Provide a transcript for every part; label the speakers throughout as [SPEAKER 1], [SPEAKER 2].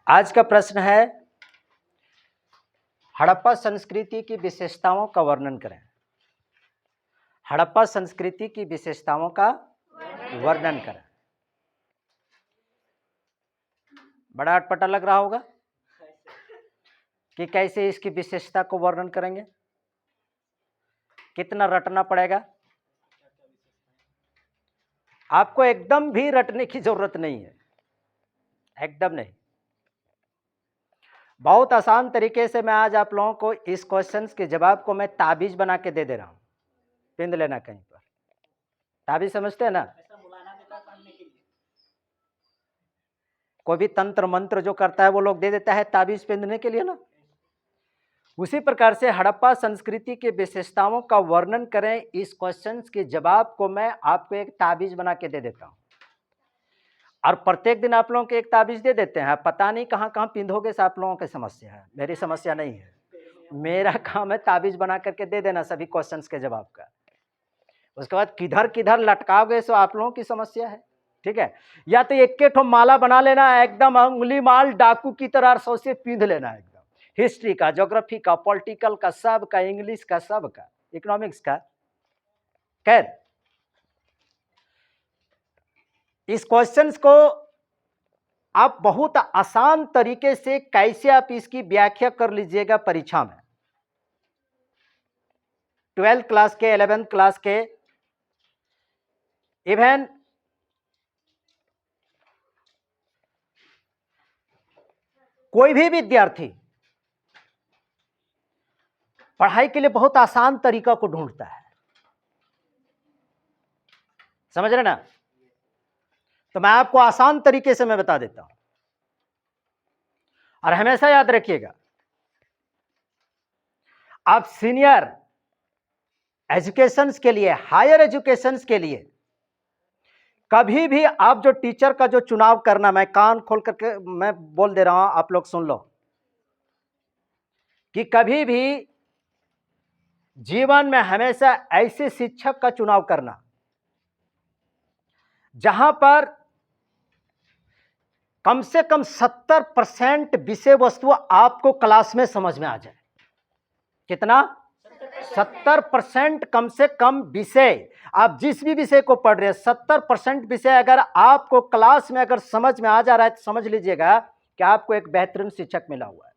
[SPEAKER 1] आज का प्रश्न है हड़प्पा संस्कृति की विशेषताओं का वर्णन करें। हड़प्पा संस्कृति की विशेषताओं का वर्णन करें। बड़ा अटपटा लग रहा होगा कि कैसे इसकी विशेषता को वर्णन करेंगे, कितना रटना पड़ेगा। आपको एकदम भी रटने की जरूरत नहीं है, एकदम नहीं। बहुत आसान तरीके से मैं आज आप लोगों को इस क्वेश्चंस के जवाब को मैं ताबीज बना के दे रहा हूं। पिंद लेना कहीं पर। ताबीज समझते हैं ना? कोई भी तंत्र मंत्र जो करता है वो लोग दे देता है ताबीज पिंदने के लिए ना। उसी प्रकार से हड़प्पा संस्कृति की विशेषताओं का वर्णन करें, इस क्वेश्चंस के जवाब को मैं आपको एक ताबीज बना के दे देता हूं। और प्रत्येक दिन आप लोगों को एक ताबीज दे देते हैं। पता नहीं कहां कहां पिंधोगे, से आप लोगों की समस्या है, मेरी समस्या नहीं है। मेरा काम है ताबीज बना करके दे देना सभी क्वेश्चंस के जवाब का। उसके बाद किधर किधर लटकाओगे सो आप लोगों की समस्या है, ठीक है। या तो एक ठो माला बना लेना, एकदम उंगली माल डाकू की तरह सौ से पींध लेना, एकदम हिस्ट्री का, ज्योग्राफी का, पॉलिटिकल का, सब का, इंग्लिश का, सब का, इकोनॉमिक्स का। खैर, इस क्वेश्चंस को आप बहुत आसान तरीके से कैसे आप इसकी व्याख्या कर लीजिएगा परीक्षा में। 12th क्लास के, 11th क्लास के, इवन कोई भी विद्यार्थी पढ़ाई के लिए बहुत आसान तरीका को ढूंढता है, समझ रहे ना? तो मैं आपको आसान तरीके से मैं बता देता हूं। और हमेशा याद रखिएगा, आप सीनियर एजुकेशंस के लिए, हायर एजुकेशंस के लिए कभी भी आप जो टीचर का जो चुनाव करना, मैं कान खोल करके मैं बोल दे रहा हूं, आप लोग सुन लो कि कभी भी जीवन में हमेशा ऐसे शिक्षक का चुनाव करना जहां पर कम से कम 70% विषय वस्तु आपको क्लास में समझ में आ जाए। कितना? 70% कम से कम विषय, आप जिस भी विषय को पढ़ रहे हैं 70% विषय अगर आपको क्लास में अगर समझ में आ जा रहा है तो समझ लीजिएगा कि आपको एक बेहतरीन शिक्षक मिला हुआ है।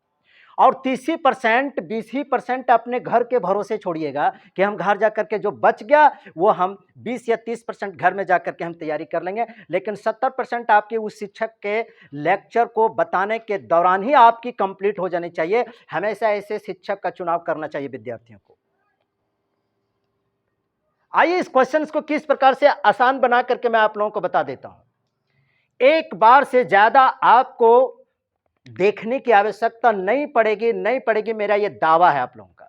[SPEAKER 1] और 30%, 20% अपने घर के भरोसे छोड़िएगा कि हम घर जाकर के जो बच गया वो हम 20 या 30% घर में जाकर के हम तैयारी कर लेंगे। लेकिन 70% आपके उस शिक्षक के लेक्चर को बताने के दौरान ही आपकी कंप्लीट हो जानी चाहिए। हमेशा ऐसे शिक्षक का चुनाव करना चाहिए विद्यार्थियों को। आइए इस क्वेश्चन को किस प्रकार से आसान बना करके मैं आप लोगों को बता देता हूं। एक बार से ज्यादा आपको देखने की आवश्यकता नहीं पड़ेगी, मेरा यह दावा है आप लोगों का।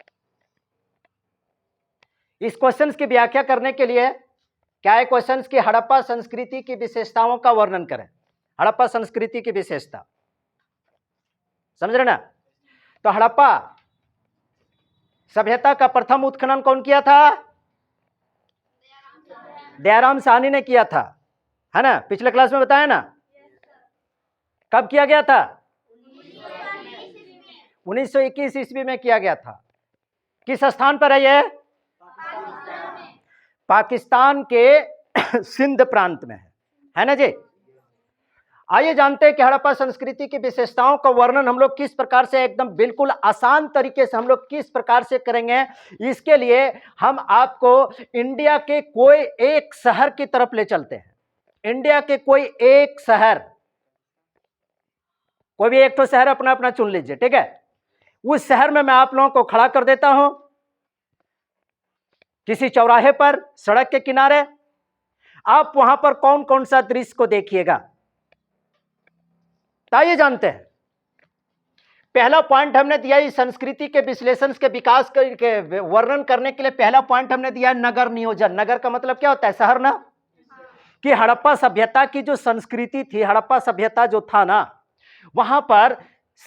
[SPEAKER 1] इस क्वेश्चन की व्याख्या करने के लिए क्या है क्वेश्चन की, हड़प्पा संस्कृति की विशेषताओं का वर्णन करें। हड़प्पा संस्कृति की विशेषता समझ रहे ना? तो हड़प्पा सभ्यता का प्रथम उत्खनन कौन किया था? दयाराम साहनी ने किया था, है ना? पिछले क्लास में बताया ना। कब किया गया था? 1921 ईस्वी में किया गया था। किस स्थान पर है यह? पाकिस्तान के सिंध प्रांत में है ना जी। आइए जानते हैं कि हड़प्पा संस्कृति की विशेषताओं का वर्णन हम लोग किस प्रकार से, एकदम बिल्कुल आसान तरीके से हम लोग किस प्रकार से करेंगे। इसके लिए हम आपको इंडिया के कोई एक शहर की तरफ ले चलते हैं। इंडिया के कोई एक शहर, कोई भी एक तो शहर अपना अपना चुन लीजिए, ठीक है। उस शहर में मैं आप लोगों को खड़ा कर देता हूं किसी चौराहे पर, सड़क के किनारे। आप वहां पर कौन कौन सा दृश्य को देखिएगा। आइए जानते हैं। पहला पॉइंट हमने दिया इस संस्कृति के विश्लेषण के विकास के वर्णन करने के लिए पहला पॉइंट हमने दिया नगर नियोजन। नगर का मतलब क्या होता है? शहर ना। कि हड़प्पा सभ्यता की जो संस्कृति थी, हड़प्पा सभ्यता जो था ना, वहां पर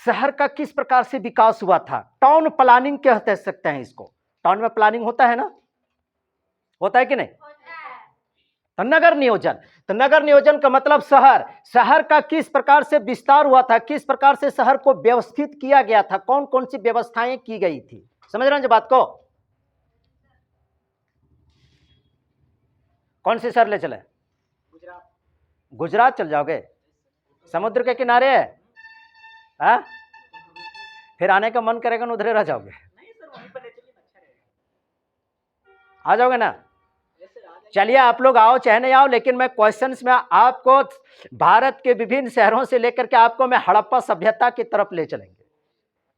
[SPEAKER 1] शहर का किस प्रकार से विकास हुआ था। टाउन प्लानिंग कह सकते हैं इसको। टाउन में प्लानिंग होता है ना, होता है कि नहीं? तो नगर नियोजन, तो नगर नियोजन का मतलब शहर, शहर का किस प्रकार से विस्तार हुआ था, किस प्रकार से शहर को व्यवस्थित किया गया था, कौन कौन सी व्यवस्थाएं की गई थी। समझ रहे हैं बात को? कौन से शहर ले चले? गुजरात। गुजरात चल जाओगे? समुद्र के किनारे है, हा? फिर आने का मन करेगा ना, उधरे रह जाओगे? आ जाओगे ना? चलिए आप लोग आओ चाहे नहीं आओ, लेकिन मैं क्वेश्चंस में आपको भारत के विभिन्न शहरों से लेकर के आपको मैं हड़प्पा सभ्यता की तरफ ले चलेंगे।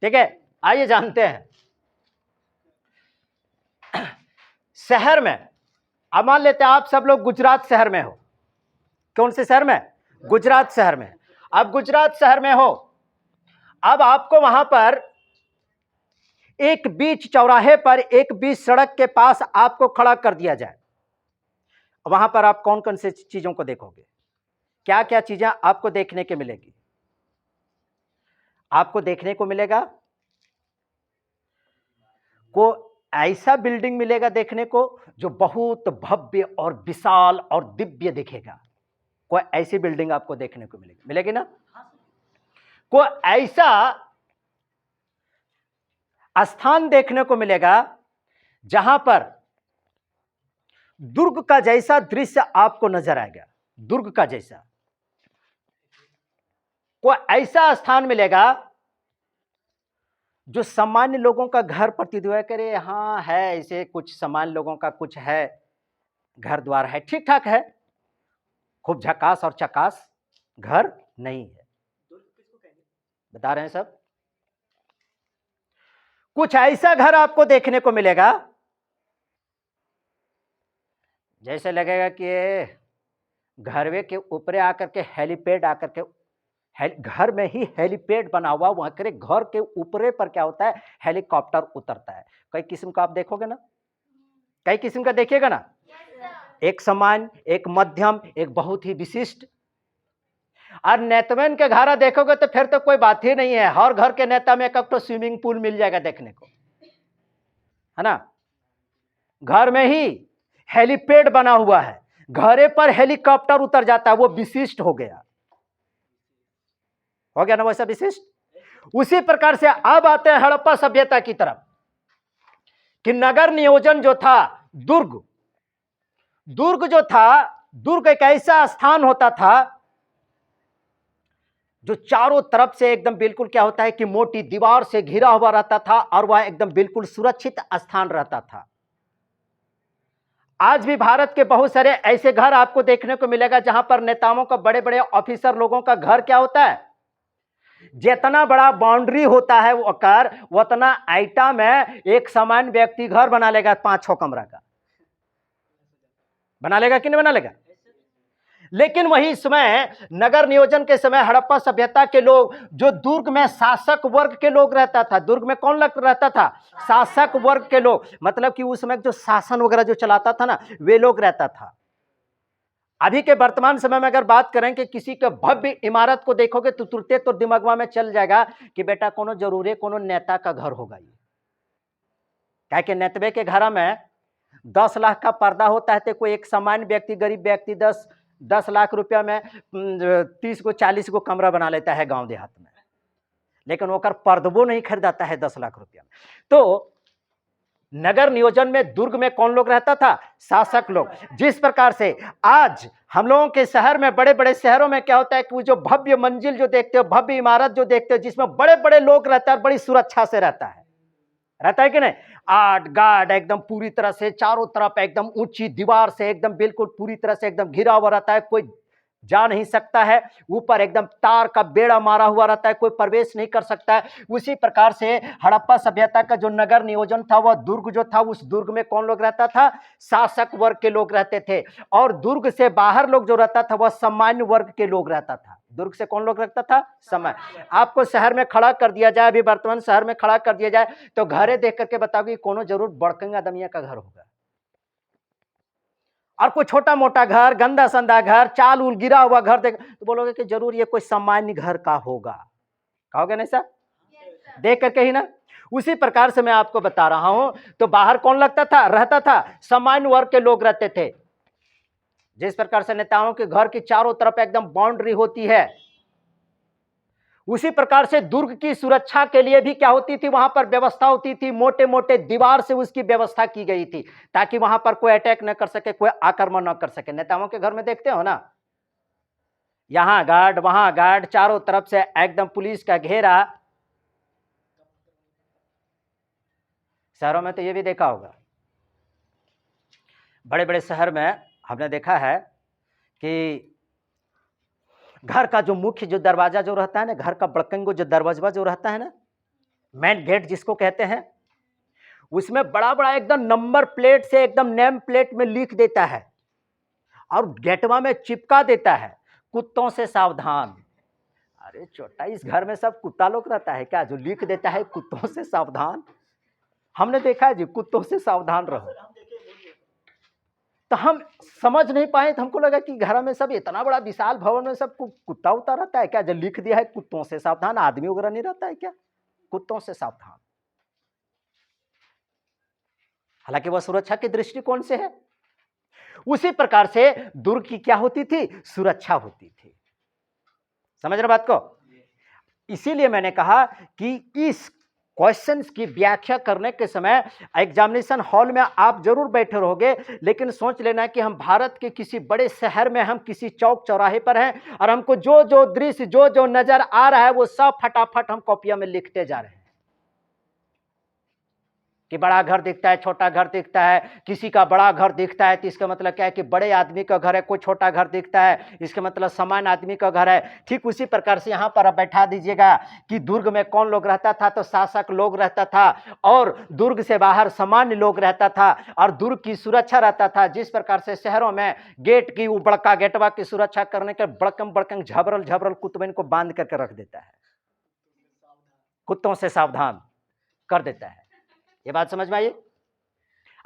[SPEAKER 1] ठीक है, आइए जानते हैं। शहर में, अब मान लेते हैं आप सब लोग गुजरात शहर में हो। कौन से शहर में? गुजरात शहर में। अब गुजरात शहर में हो, अब आपको वहां पर एक बीच चौराहे पर, एक बीच सड़क के पास आपको खड़ा कर दिया जाए, वहां पर आप कौन कौन से चीजों को देखोगे? क्या क्या चीजें आपको देखने के मिलेगी? आपको देखने को मिलेगा को ऐसा बिल्डिंग मिलेगा देखने को जो बहुत भव्य और विशाल और दिव्य दिखेगा। कोई ऐसी बिल्डिंग आपको देखने को मिलेगी, मिलेगी ना? कोई ऐसा स्थान देखने को मिलेगा जहां पर दुर्ग का जैसा दृश्य आपको नजर आएगा, दुर्ग का जैसा। कोई ऐसा स्थान मिलेगा जो सामान्य लोगों का घर प्रतीत हुआ करे, हाँ है ऐसे कुछ सामान्य लोगों का कुछ है, घर द्वार है, ठीक ठाक है, खूब झकास और चकास घर नहीं है। बता रहे हैं सब। कुछ ऐसा घर आपको देखने को मिलेगा जैसे लगेगा कि घरवे के ऊपर आकर के हेलीपैड आकर के, घर में ही हेलीपैड बना हुआ, वहां करे घर के ऊपरे पर क्या होता है, हेलीकॉप्टर उतरता है। कई किस्म का आप देखोगे ना, कई किस्म का देखिएगा ना, एक समान, एक मध्यम, एक बहुत ही विशिष्ट। और नेतामैन के घरा देखोगे तो फिर तो कोई बात ही नहीं है, हर घर के नेता में एक तो स्विमिंग पूल मिल जाएगा देखने को, है ना? घर में ही हेलीपैड बना हुआ है, घरे पर हेलीकॉप्टर उतर जाता है, वो विशिष्ट हो गया ना, वैसा विशिष्ट। उसी प्रकार से अब आते हैं हड़प्पा सभ्यता की तरफ, कि नगर नियोजन जो था, दुर्ग जो था, दुर्ग एक ऐसा स्थान होता था जो चारों तरफ से एकदम बिल्कुल क्या होता है कि मोटी दीवार से घिरा हुआ रहता था, और वह एकदम बिल्कुल सुरक्षित स्थान रहता था। आज भी भारत के बहुत सारे ऐसे घर आपको देखने को मिलेगा जहां पर नेताओं का, बड़े बड़े ऑफिसर लोगों का घर क्या होता है, जितना बड़ा बाउंड्री होता है वो कर, उतना आइटा में एक सामान्य व्यक्ति घर बना लेगा, 5-6 कमरा का बना लेगा कि नहीं बना लेगा? लेकिन वही समय नगर नियोजन के समय हड़प्पा सभ्यता के लोग, जो दुर्ग में शासक वर्ग के लोग रहता था, दुर्ग में कौन लग रहता था? शासक वर्ग के लोग, मतलब कि उस समय जो शासन वगैरह जो चलाता था ना, वे लोग रहता था। अभी के वर्तमान समय में अगर बात करें कि किसी के भव्य इमारत को देखोगे तो तुरंत तो दिमाग में चल जाएगा कि बेटा कोनो जरूरी कोनो नेता का घर होगा ये। क्या कि नेतवे के घर में 10 लाख का पर्दा होता है, तो कोई एक सामान्य व्यक्ति, गरीब व्यक्ति 10 लाख रुपया में 30 को 40 को कमरा बना लेता है गांव देहात में, लेकिन वो कर पर्दबो नहीं खरीदाता है 10 लाख रुपया में। तो नगर नियोजन में दुर्ग में कौन लोग रहता था? शासक लोग। जिस प्रकार से आज हम लोगों के शहर में, बड़े बड़े शहरों में क्या होता है कि वो जो भव्य मंजिल जो देखते हो, भव्य इमारत जो देखते हो, जिसमें बड़े बड़े लोग रहते हैं, बड़ी सुरक्षा से रहता है कि नहीं? आर्ट गार्ड एकदम पूरी तरह से चारों तरफ एकदम ऊंची दीवार से एकदम बिल्कुल पूरी तरह से एकदम घिरा हुआ रहता है, कोई जा नहीं सकता है, ऊपर एकदम तार का बेड़ा मारा हुआ रहता है, कोई प्रवेश नहीं कर सकता है। उसी प्रकार से हड़प्पा सभ्यता का जो नगर नियोजन था, वह दुर्ग जो था, उस दुर्ग में कौन लोग रहता था? शासक वर्ग के लोग रहते थे। और दुर्ग से बाहर लोग जो रहता था वह सामान्य वर्ग के लोग रहता था। दुर्ग से कौन लोग रहता था? सामान्य। आपको शहर में खड़ा कर दिया जाए, अभी वर्तमान शहर में खड़ा कर दिया जाए, तो घरे देख करके बताओगे कोनो जरूर बड़कंगा दमिया का घर होगा, और कोई छोटा मोटा घर, गंदा संदा घर, चाल उल गिरा हुआ घर देख तो बोलोगे कि जरूर ये कोई सामान्य घर का होगा। कहोगे नहीं सर? देख करके ही ना। उसी प्रकार से मैं आपको बता रहा हूं, तो बाहर कौन लगता था? रहता था सामान्य वर्ग के लोग रहते थे। जिस प्रकार से नेताओं के घर की चारों तरफ एकदम बाउंड्री होती है, उसी प्रकार से दुर्ग की सुरक्षा के लिए भी क्या होती थी, वहां पर व्यवस्था होती थी, मोटे मोटे दीवार से उसकी व्यवस्था की गई थी ताकि वहां पर कोई अटैक न कर सके, कोई आक्रमण न कर सके। नेताओं के घर में देखते हो ना, यहां गार्ड वहां गार्ड, चारों तरफ से एकदम पुलिस का घेरा। शहरों में तो ये भी देखा होगा, बड़े बड़े शहर में हमने देखा है कि घर का जो मुख्य जो दरवाजा जो रहता है ना, घर का बड़कंगो जो दरवाजा जो रहता है ना, मेन गेट जिसको कहते हैं, उसमें बड़ा बड़ा एकदम नंबर प्लेट से एकदम नेम प्लेट में लिख देता है और गेटवा में चिपका देता है, कुत्तों से सावधान। अरे छोटा, इस घर में सब कुत्ता लोग रहता है क्या जो लिख देता है कुत्तों से सावधान? हमने देखा है जी, कुत्तों से सावधान रहो। तो हम समझ नहीं पाए, तो हमको लगा कि घर में सब इतना बड़ा विशाल भवन में सब कुत्ता उता रहता है क्या जो लिख दिया है कुत्तों से सावधान? आदमी वगैरह नहीं रहता है क्या कुत्तों से सावधान? हालांकि वह सुरक्षा के दृष्टिकोण से है। उसी प्रकार से दुर्ग की क्या होती थी, सुरक्षा होती थी। समझ रहे बात को? इसीलिए मैंने कहा कि इस क्वेश्चंस की व्याख्या करने के समय एग्जामिनेशन हॉल में आप जरूर बैठे रहोगे, लेकिन सोच लेना कि हम भारत के किसी बड़े शहर में, हम किसी चौक चौराहे पर हैं और हमको जो जो दृश्य जो जो नजर आ रहा है वो सब फटाफट हम कॉपियों में लिखते जा रहे हैं कि बड़ा घर दिखता है, छोटा घर दिखता है, किसी का बड़ा घर दिखता है तो इसका मतलब क्या है कि बड़े आदमी का घर है, कोई छोटा घर दिखता है इसका मतलब सामान्य आदमी का घर है। ठीक उसी प्रकार से यहाँ पर आप बैठा दीजिएगा कि दुर्ग में कौन लोग रहता था, तो शासक लोग रहता था और दुर्ग से बाहर सामान्य लोग रहता था और दुर्ग की सुरक्षा रहता था। जिस प्रकार से शहरों में गेट की वो बड़का गेटवा की सुरक्षा करने के बड़कम बड़कम झबरल झबरल कुतुबन को बांध करके रख देता है, कुत्तों से सावधान कर देता है। ये बात समझ में आई?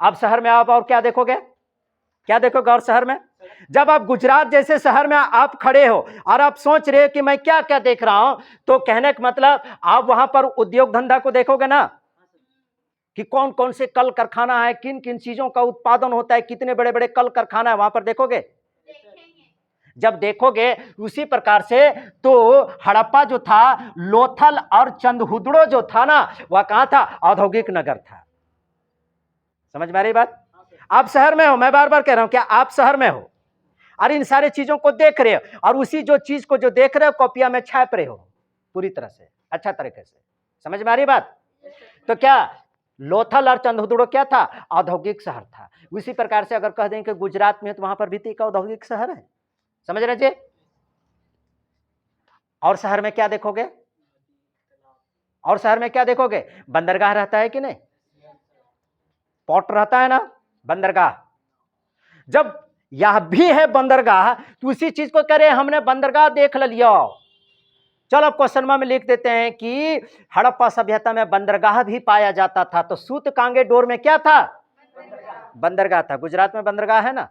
[SPEAKER 1] अब शहर में आप और क्या देखोगे, क्या देखोगे? और शहर में जब आप गुजरात जैसे शहर में आप खड़े हो और आप सोच रहे हो कि मैं क्या क्या देख रहा हूं, तो कहने का मतलब आप वहां पर उद्योग धंधा को देखोगे ना कि कौन कौन से कल कारखाना है, किन किन चीजों का उत्पादन होता है, कितने बड़े बड़े कल कारखाना है, वहां पर देखोगे। जब देखोगे उसी प्रकार से तो हड़प्पा जो था, लोथल और चंदहुदड़ो जो था ना, वह कहां था? औद्योगिक नगर था। समझ में आ रही बात? आप शहर में हो, मैं बार बार कह रहा हूं, क्या आप शहर में हो और इन सारे चीजों को देख रहे हो और उसी जो चीज को जो देख रहे हो कॉपिया में छाप रहे हो पूरी तरह से, अच्छा तरीके से। समझ में आ रही बात? तो क्या लोथल और चंदहुदड़ो क्या था? औद्योगिक शहर था। उसी प्रकार से अगर कह दें कि गुजरात में, तो वहां पर भी एक औद्योगिक शहर है। समझ रहे जी? और शहर में क्या देखोगे? और शहर में क्या देखोगे? बंदरगाह रहता है कि नहीं? पोर्ट रहता है ना, बंदरगाह। जब यह भी है बंदरगाह, तो उसी चीज को कह रहे हैं हमने बंदरगाह देख लिया। चलो अब क्वेश्चन में लिख देते हैं कि हड़प्पा सभ्यता में बंदरगाह भी पाया जाता था। तो सूतकांगे डोर में क्या था? बंदरगाह था। गुजरात में बंदरगाह है ना?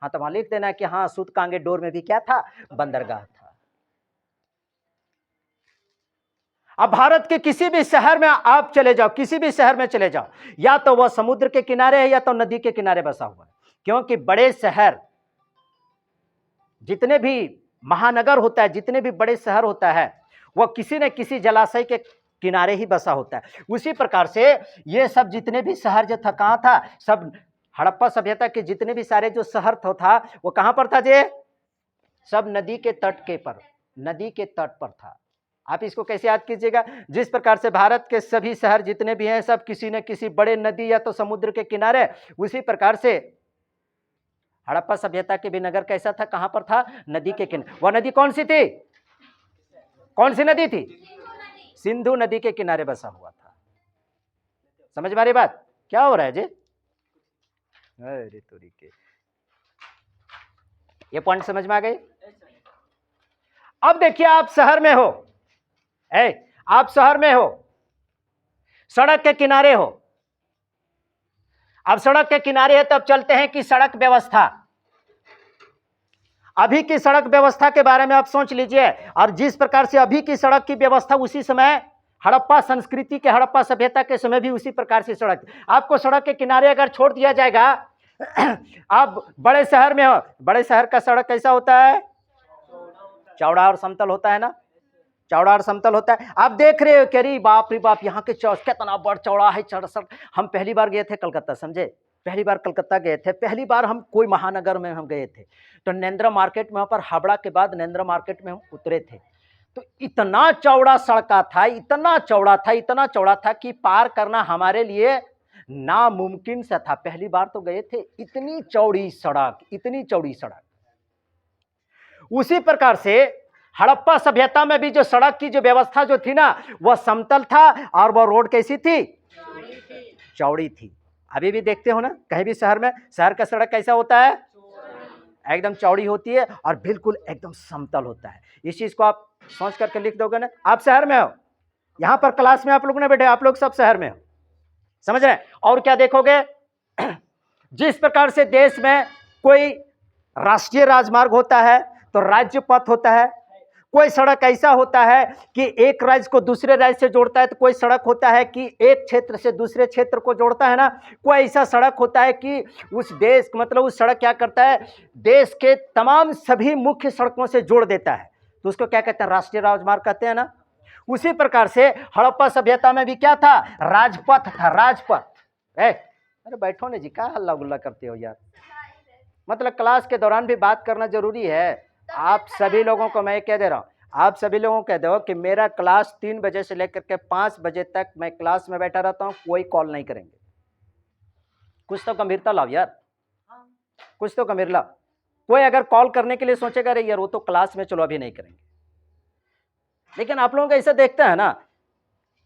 [SPEAKER 1] हाँ, तो वहां लिख देना कि हाँ, सूतकांगे डोर में भी क्या था? बंदरगाह था। अब भारत के किसी भी शहर में आप चले जाओ, किसी भी शहर में चले जाओ, या तो वह समुद्र के किनारे है या तो नदी के किनारे बसा हुआ है। क्योंकि बड़े शहर, जितने भी महानगर होता है, जितने भी बड़े शहर होता है, वह किसी न किसी जलाशय के किनारे ही बसा होता है। उसी प्रकार से ये सब जितने भी शहर जो था, कहां था? सब हड़प्पा सभ्यता के जितने भी सारे जो शहर था वो कहां पर था जे? सब नदी के तट के पर, नदी के तट पर था। आप इसको कैसे याद कीजिएगा? जिस प्रकार से भारत के सभी शहर जितने भी हैं सब किसी न किसी बड़े नदी या तो समुद्र के किनारे, उसी प्रकार से हड़प्पा सभ्यता के भी नगर कैसा था? कहां पर था? नदी के किनारे। वह नदी कौन सी थी? कौन सी नदी थी? सिंधु नदी के किनारे बसा हुआ था। समझ में आ रही बात? क्या हो रहा है जी? अरे तोरी के, ये पॉइंट समझ में आ गई? अब देखिए, आप शहर में हो, आप शहर में हो, सड़क के किनारे हो। अब सड़क के किनारे है, तब चलते हैं कि सड़क व्यवस्था, अभी की सड़क व्यवस्था के बारे में आप सोच लीजिए। और जिस प्रकार से अभी की सड़क की व्यवस्था, उसी समय हड़प्पा संस्कृति के, हड़प्पा सभ्यता के समय भी उसी प्रकार से सड़क। आपको सड़क के किनारे अगर छोड़ दिया जाएगा अब बड़े शहर में हो, बड़े शहर का सड़क कैसा होता है? चौड़ा और समतल होता है ना, चौड़ा और समतल होता है। आप देख रहे हो कि अरे बाप रे बाप, यहाँ के कितना बड़ा चौड़ा है सड़क। हम पहली बार गए थे कलकत्ता, समझे, पहली बार कलकत्ता गए थे, पहली बार हम कोई महानगर में हम गए थे, तो नरेंद्र मार्केट में, वहाँ पर हावड़ा के बाद नरेंद्र मार्केट में हम उतरे थे, तो इतना चौड़ा सड़का था, इतना चौड़ा था, इतना चौड़ा था कि पार करना हमारे लिए नामुमकिन सा था। पहली बार तो गए थे, इतनी चौड़ी सड़क, इतनी चौड़ी सड़क। उसी प्रकार से हड़प्पा सभ्यता में भी जो सड़क की जो व्यवस्था जो थी ना, वह समतल था और वह रोड कैसी थी? चौड़ी थी। अभी भी देखते हो ना कहीं भी शहर में, शहर का सड़क कैसा होता है? एकदम चौड़ी होती है और बिल्कुल एकदम समतल होता है। इस चीज को आप सोच करके लिख दोगे ना। आप शहर में हो, यहां पर क्लास में आप लोग ने बैठे, आप लोग सब शहर में हो, समझ रहे हैं? और क्या देखोगे, जिस प्रकार से देश में कोई राष्ट्रीय राजमार्ग होता है तो राज्य पथ होता है, कोई सड़क ऐसा होता है कि एक राज्य को दूसरे राज्य से जोड़ता है, तो कोई सड़क होता है कि एक क्षेत्र से दूसरे क्षेत्र को जोड़ता है ना, कोई ऐसा सड़क होता है कि उस देश, मतलब उस सड़क क्या करता है, देश के तमाम सभी मुख्य सड़कों से जोड़ देता है, तो उसको क्या कहते हैं? राष्ट्रीय राजमार्ग कहते हैं ना। उसी प्रकार से हड़प्पा सभ्यता में भी क्या था? राजपथ था, राजपथ। अरे बैठो ना जी, क्या हल्ला गुल्ला करते हो यार, मतलब क्लास के दौरान भी बात करना जरूरी है। आप सभी लोगों को मैं कह दे रहा हूँ, आप सभी लोगों को कह दो कि मेरा क्लास 3 बजे से लेकर के 5 बजे तक मैं क्लास में बैठा रहता हूँ, कोई कॉल नहीं करेंगे। कुछ तो गंभीरता लाओ यार, कुछ तो गंभीर लाओ। कोई अगर कॉल करने के लिए सोचेगा अरे यार वो तो क्लास में, चलो अभी नहीं करेंगे। लेकिन आप लोगों को ऐसा देखते हैं ना,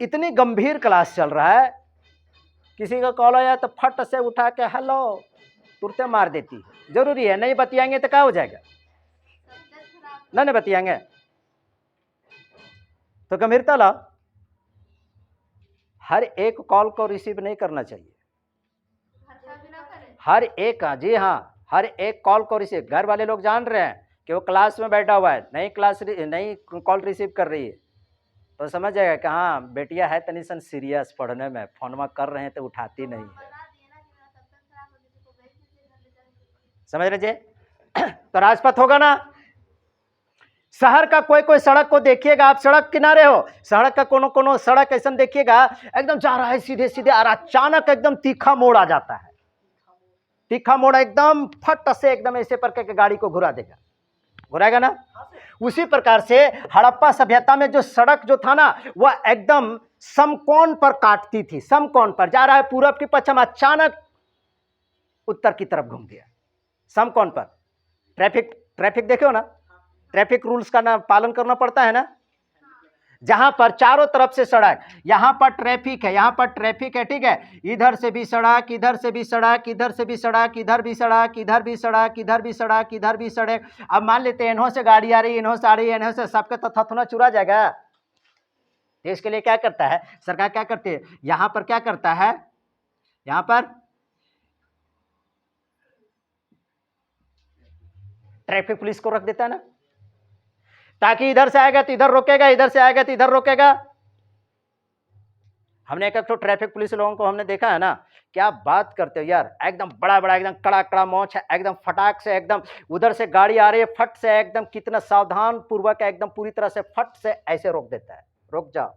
[SPEAKER 1] इतनी गंभीर क्लास चल रहा है, किसी का कॉल आया तो फट से उठा के हेलो तुरते मार देती है। जरूरी है, नहीं बतियाएंगे तो क्या हो जाएगा? नहीं बतियाएंगे तो गंभीरता लाओ। हर एक कॉल को रिसीव नहीं करना चाहिए, हर एक, जी हाँ, हर एक कॉल को रिसीव। घर वाले लोग जान रहे हैं कि वो क्लास में बैठा हुआ है, नहीं कॉल रिसीव कर रही है, तो समझ जाएगा कि हाँ बेटिया है तनिसन सीरियस पढ़ने में, फोन कर रहे हैं तो उठाती नहीं है, समझ रहे जी? तो राजपथ होगा ना। शहर का कोई कोई सड़क को देखिएगा, आप सड़क किनारे हो, सड़क का कोनो कोनो सड़क ऐसा देखिएगा एकदम जा रहा है सीधे सीधे, और अचानक एकदम तीखा मोड़ आ जाता है, तीखा मोड़ एकदम फट से एकदम ऐसे करके गाड़ी को घुरा देगा, घुराएगा ना। उसी प्रकार से हड़प्पा सभ्यता में जो सड़क जो था ना, वह एकदम समकोण पर काटती थी, समकोण पर जा रहा है पूरब की पश्चिम, अचानक उत्तर की तरफ घूम गया, समकोण पर। ट्रैफिक देखे हो ना, ट्रैफिक रूल्स का ना पालन करना पड़ता है ना। जहां पर चारों तरफ से सड़क, यहां पर ट्रैफिक है, यहां पर ट्रैफिक है, ठीक है, इधर से भी सड़क, इधर से भी सड़क, इधर से भी सड़क, इधर भी सड़क, इधर भी सड़क, इधर भी सड़क, इधर भी सड़क। अब मान लेते हैं इन्हों से गाड़ी आ रही है, इन्हों से आ रही है, इन्हों से, सबका तो थथुना चुरा जाएगा। इसके लिए क्या करता है सरकार, क्या करती है, यहां पर क्या करता है, यहां पर ट्रैफिक पुलिस को रख देता है ना, ताकि इधर से आएगा तो इधर रोकेगा, इधर से आएगा तो इधर रोकेगा। हमने एक तो ट्रैफिक पुलिस लोगों को हमने देखा है ना, क्या बात करते हो यार, एकदम बड़ा बड़ा, एकदम कड़ा कड़ा मोछ है, एकदम फटाक से, एकदम उधर से गाड़ी आ रही है, फट से एकदम कितना सावधान पूर्वक एकदम पूरी तरह से फट से ऐसे रोक देता है, रुक जाओ।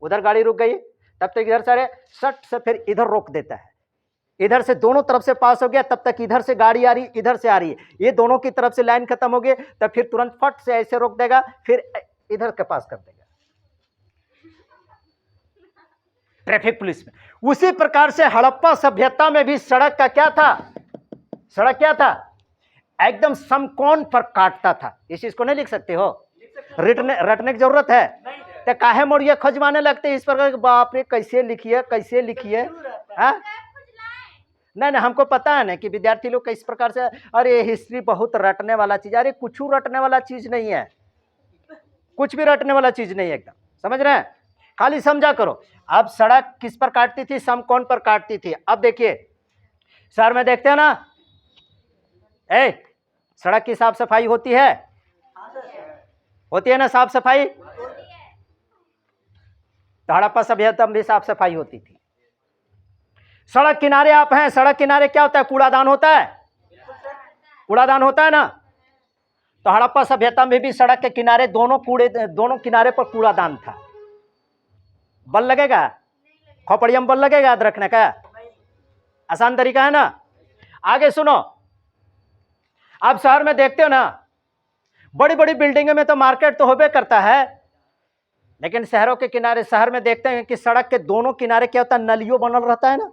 [SPEAKER 1] उधर गाड़ी रुक गई, तब तक इधर से सट से फिर इधर रोक देता है, इधर से दोनों तरफ से पास हो गया, तब तक इधर से गाड़ी आ रही, इधर से आ रही है, ये दोनों की तरफ से लाइन खत्म हो गई, तब फिर तुरंत फट से ऐसे रोक देगा, फिर इधर के पास कर देगा ट्रैफिक पुलिस में। उसी प्रकार से हड़प्पा सभ्यता में भी सड़क का क्या था, सड़क क्या था, एकदम समकोण पर काटता था। इस चीज को नहीं लिख सकते हो, रटने की जरूरत है तो काहे मोड़िए खजवाने लगते इस प्रकार, बाप रे कैसे लिखिए, कैसे लिखिए। नहीं, हमको पता है ना कि विद्यार्थी लोग किस प्रकार से, अरे हिस्ट्री बहुत रटने वाला चीज, अरे कुछ रटने वाला चीज नहीं है, कुछ भी रटने वाला चीज नहीं है, एकदम समझ रहे हैं, खाली समझा करो। अब सड़क किस पर काटती थी, समकोण पर काटती थी। अब देखिए शहर में देखते हैं ना, सड़क की साफ सफाई होती है, होती है ना साफ सफाई, तो हड़प्पा सभ्यता में भी साफ सफाई होती थी। सड़क किनारे आप हैं, सड़क किनारे क्या होता है? कूड़ादान होता है, कूड़ादान होता है ना। तो हड़प्पा सभ्यता में भी सड़क के किनारे दोनों किनारे पर कूड़ादान था। बल लगेगा? खोपड़िया में बल लगेगा याद रखने का? आसान तरीका है ना। आगे सुनो, आप शहर में देखते हो ना, बड़ी बड़ी बिल्डिंगों में तो मार्केट तो होबे करता है, लेकिन शहरों के किनारे, शहर में देखते हैं कि सड़क के दोनों किनारे क्या होता है? नलियों बनल रहता है ना,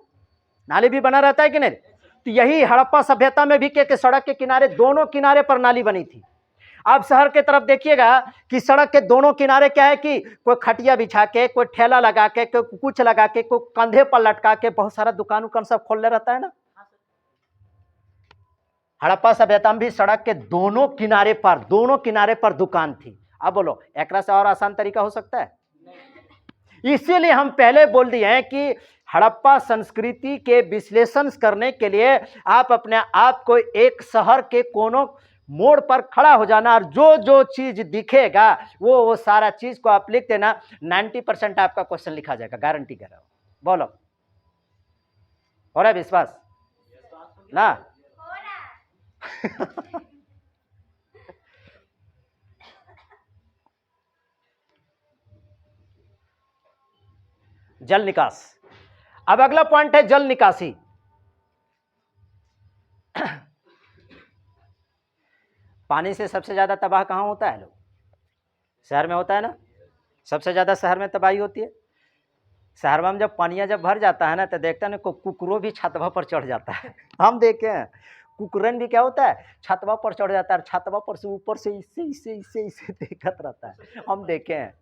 [SPEAKER 1] नाली भी बना रहता है कि नहीं? तो यही हड़प्पा सभ्यता में भी कि सड़क के किनारे, दोनों किनारे पर नाली बनी थी। आप शहर के तरफ देखिएगा कि सड़क के दोनों किनारे क्या है कि कोई खटिया बिछा के, कोई ठेला लगा के, कोई कुछ लगा के, कोई कंधे पर लटका के बहुत सारा दुकान उकान सब खोलने रहता है ना। हड़प्पा सभ्यता में भी सड़क के दोनों किनारे पर दुकान थी। अब बोलो, एक से और आसान तरीका हो सकता है? इसीलिए हम पहले बोल दिए हैं कि हड़प्पा संस्कृति के विश्लेषण करने के लिए आप अपने आप को एक शहर के कोनों मोड़ पर खड़ा हो जाना, और जो जो चीज दिखेगा वो सारा चीज को आप लिख देना। 90% आपका क्वेश्चन लिखा जाएगा, गारंटी कर रहा हूं। बोलो, हो रहा है विश्वास ना? जल निकास। अब अगला पॉइंट है जल निकासी। पानी से सबसे ज्यादा तबाह कहां होता है लोग? शहर में होता है ना, सबसे ज्यादा शहर में तबाही होती है। शहर में जब पानिया जब भर जाता है ना, तो देखते हैं ना कुकुरों भी छतवा पर चढ़ जाता है। हम देखे हैं, कुकुरन भी क्या होता है? छतवा पर चढ़ जाता है, छतवा पर से ऊपर से इससे देखत रहता है। हम देखे हैं।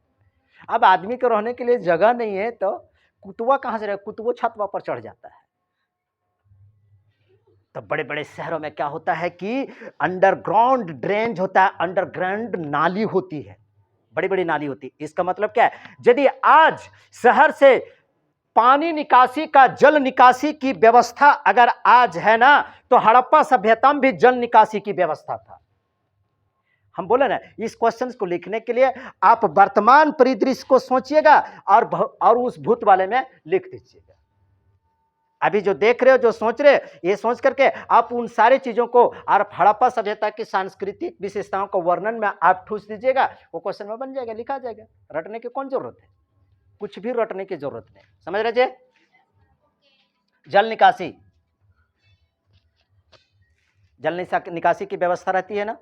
[SPEAKER 1] अब आदमी को रहने के लिए जगह नहीं है, तो कुतवा कहां से रहे? कुतवो छतवा पर चढ़ जाता है। तो बड़े बड़े शहरों में क्या होता है कि अंडरग्राउंड ड्रेनेज होता है, अंडरग्राउंड नाली होती है, बड़ी बड़ी नाली होती है। इसका मतलब क्या है? यदि आज शहर से पानी निकासी का, जल निकासी की व्यवस्था अगर आज है ना, तो हड़प्पा सभ्यता में भी जल निकासी की व्यवस्था था। हम बोले ना, इस क्वेश्चन को लिखने के लिए आप वर्तमान परिदृश्य को सोचिएगा और उस भूत वाले में लिख दीजिएगा। अभी जो देख रहे हो, जो सोच रहे, ये सोच करके आप उन सारी चीजों को और हड़प्पा सभ्यता की सांस्कृतिक विशेषताओं को वर्णन में आप ठूस दीजिएगा, वो क्वेश्चन में बन जाएगा, लिखा जाएगा। रटने की कौन जरूरत है? कुछ भी रटने की जरूरत नहीं। समझ रहे जी? जल निकासी, जल निकासी की व्यवस्था रहती है ना।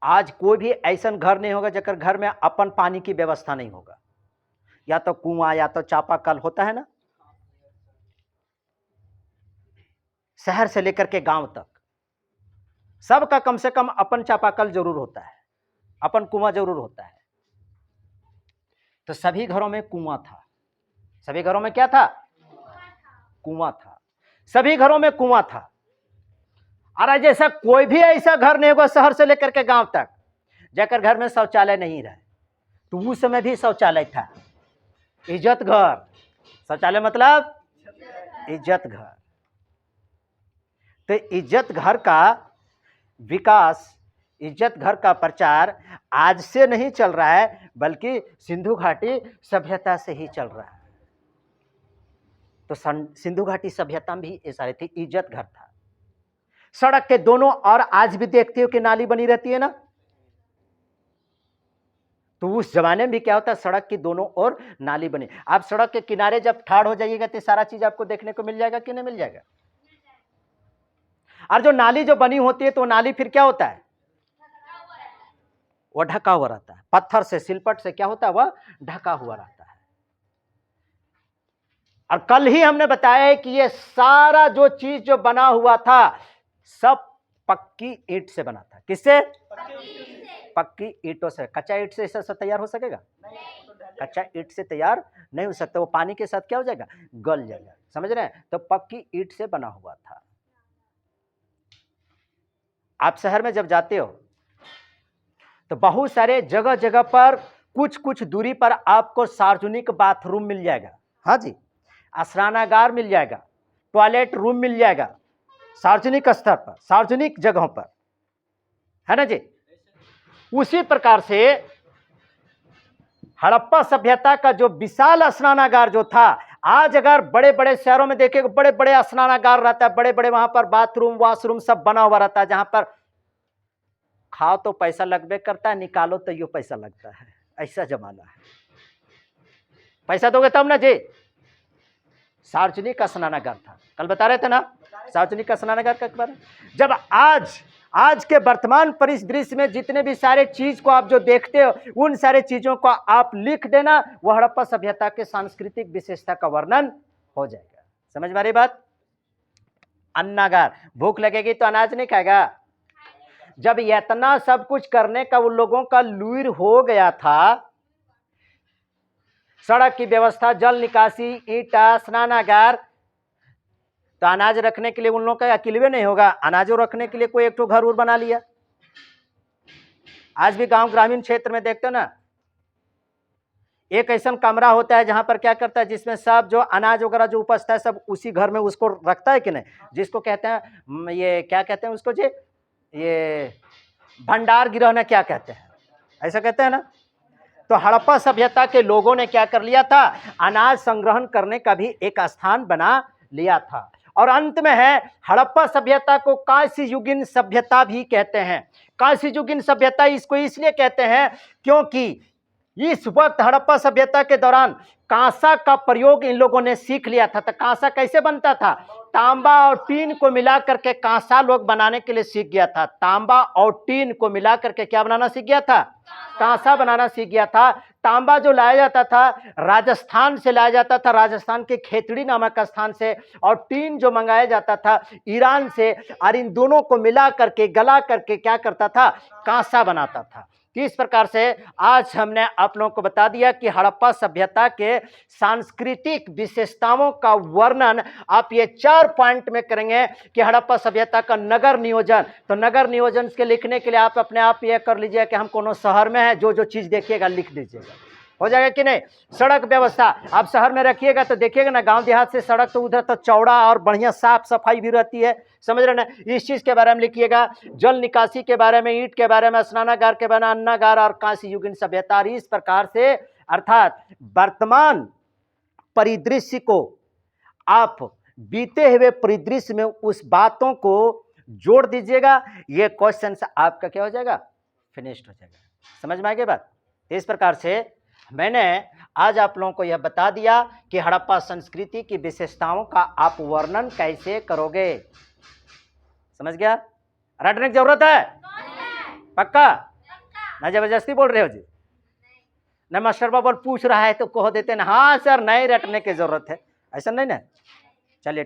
[SPEAKER 1] आज कोई भी ऐसा घर नहीं होगा जकर घर में अपन पानी की व्यवस्था नहीं होगा, या तो कुआं या तो चापाकल होता है ना। शहर से लेकर के गांव तक सबका कम से कम अपन चापाकल जरूर होता है, अपन कुआं जरूर होता है। तो सभी घरों में कुआं था। सभी घरों में क्या था? कुआं था। सभी घरों में कुआं था। और जैसा कोई भी ऐसा घर नहीं होगा शहर से लेकर के गांव तक जाकर घर में शौचालय नहीं रहे। तो उस समय भी शौचालय था, इज्जत घर। शौचालय मतलब इज्जत घर। तो इज्जत घर का विकास, इज्जत घर का प्रचार आज से नहीं चल रहा है, बल्कि सिंधु घाटी सभ्यता से ही चल रहा है। तो सिंधु घाटी सभ्यता में भी ऐसा थी, इज्जत घर था। सड़क के दोनों, और आज भी देखते हो कि नाली बनी रहती है ना। तो उस जमाने में भी क्या होता है? सड़क की दोनों ओर नाली बनी। आप सड़क के किनारे जब ठाड़ हो जाइएगा तो सारा चीज आपको देखने को मिल जाएगा कि नहीं मिल जाएगा? और जो नाली जो बनी होती है, तो नाली फिर क्या होता है? वो ढका हुआ रहता है, पत्थर से, सिलपट से क्या होता है? वह ढका हुआ रहता है। और कल ही हमने बताया है कि ये सारा जो चीज जो बना हुआ था सब पक्की ईंट से बना था। किससे? पक्की ईंटों से। कच्चा ईंट से ऐसा तैयार हो सकेगा? कच्चा ईंट से तैयार नहीं हो सकता, वो पानी के साथ क्या हो जाएगा? गल जाएगा। समझ रहे हैं? तो पक्की ईंट से बना हुआ था। आप शहर में जब जाते हो तो बहुत सारे जगह जगह पर कुछ कुछ दूरी पर आपको सार्वजनिक बाथरूम मिल जाएगा। हाँ जी, स्नानागार मिल जाएगा, टॉयलेट रूम मिल जाएगा, सार्वजनिक स्तर पर, सार्वजनिक जगहों पर, है ना जी। उसी प्रकार से हड़प्पा सभ्यता का जो विशाल स्नानागार जो था, आज अगर बड़े बड़े शहरों में देखें बड़े बड़े स्नानागार रहता है, बड़े बड़े वहां पर बाथरूम वॉशरूम सब बना हुआ रहता है, जहां पर खाओ तो पैसा लगबे करता है, निकालो तो यो पैसा लगता है। ऐसा जमाना है, पैसा दोगे तब ना जी। सार्वजनिक स्नानागार था, कल बता रहे थे ना सार्वजनिक स्नानागार का बारे में। जब आज के वर्तमान परिदृश्य में जितने भी सारे चीज को आप जो देखते हो, उन सारे चीजों को आप लिख देना, वह हड़प्पा सभ्यता के सांस्कृतिक विशेषता का वर्णन हो जाएगा। समझ में आ रही बात? अन्नागार, भूख लगेगी तो अनाज नहीं खाएगा। जब इतना सब कुछ करने का उन लोगों का लूर हो गया था, सड़क की व्यवस्था, जल निकासी, ईंटा, स्नानागार, तो अनाज रखने के लिए उन लोगों का अकेले नहीं होगा, अनाजों रखने के लिए कोई एक तो घर और बना लिया। आज भी गांव ग्रामीण क्षेत्र में देखते हो ना, एक ऐसा कमरा होता है जहां पर क्या करता है, जिसमें सब जो अनाज वगैरह जो उपजता है सब उसी घर में उसको रखता है कि नहीं, जिसको कहते हैं ये क्या कहते हैं उसको जी, ये भंडार गृह ना क्या कहते हैं, ऐसा कहते हैं ना। तो हड़प्पा सभ्यता के लोगों ने क्या कर लिया था, अनाज संग्रहण करने का भी एक स्थान बना लिया था। और अंत में है, हड़प्पा सभ्यता को कांस्य युगीन सभ्यता भी कहते हैं। कांस्य युगीन सभ्यता इसको इसलिए कहते हैं क्योंकि इस वक्त हड़प्पा सभ्यता के दौरान कांसा का प्रयोग इन लोगों ने सीख लिया था। तो कांसा कैसे बनता था, तांबा और टीन को मिला करके कांसा लोग बनाने के लिए सीख गया था। तांबा और टीन को मिला करके क्या बनाना सीख गया था, कांसा बनाना सीख गया था। तांबा जो लाया जाता था राजस्थान से लाया जाता था, राजस्थान के खेतड़ी नामक स्थान से, और टीन जो मंगाया जाता था ईरान से, और इन दोनों को मिला करके गला करके क्या करता था, कांसा बनाता था। इस प्रकार से आज हमने आप लोगों को बता दिया कि हड़प्पा सभ्यता के सांस्कृतिक विशेषताओं का वर्णन आप ये 4 पॉइंट में करेंगे कि हड़प्पा सभ्यता का नगर नियोजन। तो नगर नियोजन के लिखने के लिए आप अपने आप ये कर लीजिए कि हम कोनो शहर में है, जो जो चीज देखिएगा लिख दीजिएगा, हो जाएगा कि नहीं। सड़क व्यवस्था आप शहर में रखिएगा तो देखिएगा ना, गांव देहात से सड़क तो उधर तो चौड़ा और बढ़िया साफ सफाई भी रहती है, समझ रहे ना। इस चीज के बारे में लिखिएगा, जल निकासी के बारे में, ईंट के बारे में, स्नानागार के बारे में, अन्नागार और कांस्य युगीन सभ्यता। इस प्रकार से अर्थात वर्तमान परिदृश्य को आप बीते हुए परिदृश्य में उस बातों को जोड़ दीजिएगा, ये क्वेश्चन आपका क्या हो जाएगा, फिनिश्ड हो जाएगा। समझ में आ गई बात। इस प्रकार से मैंने आज आप लोगों को यह बता दिया कि हड़प्पा संस्कृति की विशेषताओं का आप वर्णन कैसे करोगे। समझ गया? रटने की जरूरत है? पक्का ना? जबरदस्ती बोल रहे हो जी? न मास्टर बाबा पूछ रहा है तो कह देते ना हाँ सर नहीं रटने की जरूरत है, ऐसा नहीं ना। चलिए।